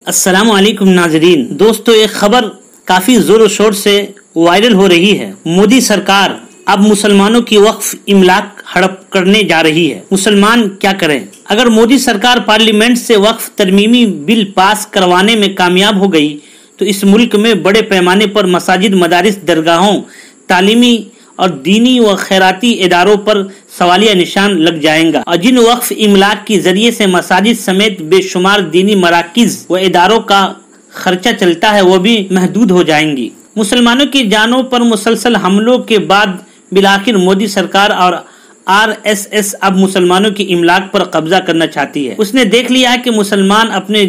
अस्सलाम वालेकुम नाजरीन। दोस्तों, एक खबर काफी जोर शोर से वायरल हो रही है। मोदी सरकार अब मुसलमानों की वक्फ इमलाक हड़प करने जा रही है। मुसलमान क्या करें? अगर मोदी सरकार पार्लियामेंट से वक्फ तरमीमी बिल पास करवाने में कामयाब हो गई तो इस मुल्क में बड़े पैमाने पर मसाजिद, मदारिस, दरगाहों, तालीमी और दीनी व खैराती इदारों पर सवालिया निशान लग जाएगा और जिन वक्फ इमलाक के जरिए से मसाजिद समेत बेशुमार दीनी मराकिज व इदारों का खर्चा चलता है वो भी महदूद हो जाएंगी। मुसलमानों की जानों पर मुसलसल हमलों के बाद बिलाखिर मोदी सरकार और RSS अब मुसलमानों की इमलाक पर कब्जा करना चाहती है। उसने देख लिया है कि मुसलमान अपने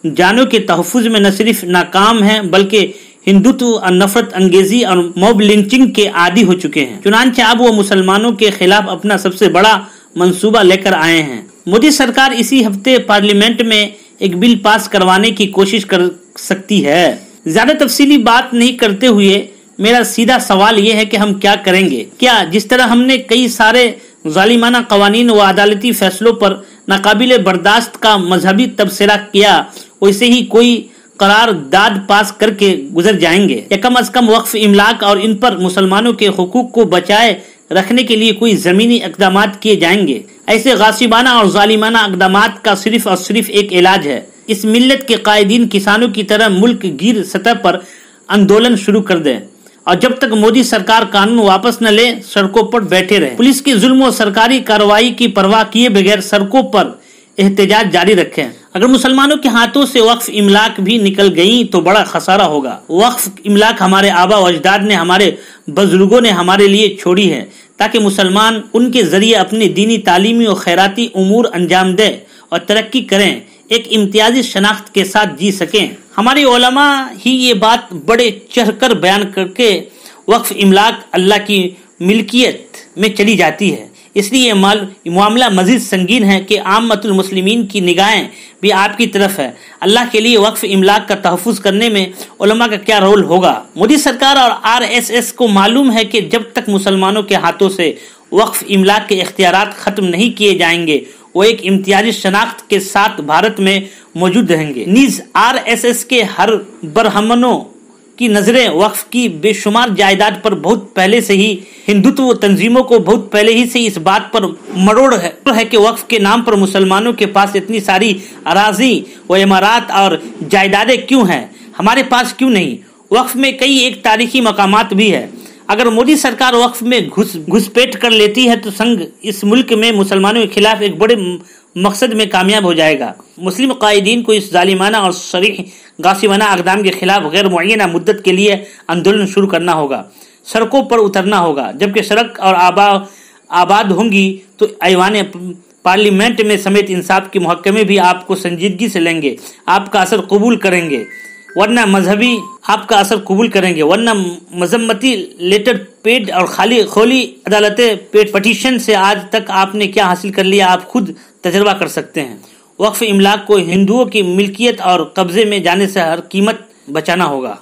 जानों के तहफ़्फ़ुज़ में न सिर्फ नाकाम हैं बल्कि हिंदुत्व और नफरत अंगेजी और मॉब लिंचिंग के आदी हो चुके हैं। चुनांचे अब वो मुसलमानों के खिलाफ अपना सबसे बड़ा मंसूबा लेकर आए हैं। मोदी सरकार इसी हफ्ते पार्लियामेंट में एक बिल पास करवाने की कोशिश कर सकती है। ज्यादा तफसीली बात नहीं करते हुए मेरा सीधा सवाल ये है कि हम क्या करेंगे? क्या जिस तरह हमने कई सारे जालिमाना कवानीन व अदालती फैसलों पर नाकाबिले बर्दाश्त का मजहबी तबसरा किया वैसे ही कोई करारदाद पास करके गुजर जाएंगे, या कम अज कम वक्फ इमलाक और इन पर मुसलमानों के हुकूक को बचाए रखने के लिए कोई जमीनी इक़दामात किए जाएंगे? ऐसे गासिबाना और जालिमाना इक़दामात का सिर्फ और सिर्फ एक इलाज है। इस मिल्लत के कायदीन किसानों की तरह मुल्क गिर सतह पर आंदोलन शुरू कर दें और जब तक मोदी सरकार कानून वापस न ले सड़कों पर बैठे रहे। पुलिस की जुल्म और सरकारी कार्रवाई की परवाह किए बगैर सड़कों पर एहतजाज जारी रखें। अगर मुसलमानों के हाथों से वक्फ इमलाक भी निकल गई तो बड़ा खसारा होगा। वक्फ इमलाक हमारे आबा व अजदाद ने, हमारे बुजुर्गों ने हमारे लिए छोड़ी है ताकि मुसलमान उनके जरिए अपनी दीनी, तालीमी और खैराती उमूर अंजाम दें और तरक्की करें, एक इम्तियाजी शनाख्त के साथ जी सकें। हमारे उलमा ही ये बात बड़े चढ़कर बयान करके वक्फ इमलाक अल्लाह की मिल्कियत में चली जाती है। इसलिए मामला मजीद संगीन है कि आम्मतुल मुस्लिमीन की निगाहें भी आपकी तरफ है। अल्लाह के लिए वक्फ इमलाक का तहफ़्फ़ुज़ करने में उलमा का क्या रोल होगा? मोदी सरकार और RSS को मालूम है कि जब तक मुसलमानों के हाथों से वक्फ इमलाक के इख्तियारात ख़त्म नहीं किए जाएंगे वो एक इम्तियाजी शनाख्त के साथ भारत में मौजूद रहेंगे। नीज़ RSS के हर बरहमनों की नजरें वक्फ की बेशुमार जायदाद पर बहुत पहले से ही, हिंदुत्व तंजीमों को बहुत पहले ही से इस बात पर मरोड़ है कि वक्फ के नाम पर मुसलमानों के पास इतनी सारी अराजी व इमारात और जायदादें क्यों हैं, हमारे पास क्यों नहीं? वक्फ में कई एक तारीखी मकामात भी है। अगर मोदी सरकार वक्फ में घुसपैठ कर लेती है तो संघ इस मुल्क में मुसलमानों के खिलाफ एक बड़े मकसद में कामयाब हो जाएगा। मुस्लिम कायदीन को इस जालिमाना और सरीह गासिबाना इक़दाम के खिलाफ गैर मुअय्यना मुद्दत के लिए आंदोलन शुरू करना होगा, सड़कों पर उतरना होगा। जबकि सड़क और आबाद होंगी तो ऐवान पार्लियामेंट में समेत इंसाफ के महकमे भी आपको संजीदगी से लेंगे, आपका असर कबूल करेंगे, वरना मजहबी आपका असर कबूल करेंगे, वरना मजम्मती लेटर पेड और खोली अदालतें पेड पटिशन से आज तक आपने क्या हासिल कर लिया आप खुद तजर्बा कर सकते हैं। वक्फ इमलाक को हिंदुओं की मिल्कियत और कब्जे में जाने से हर कीमत बचाना होगा।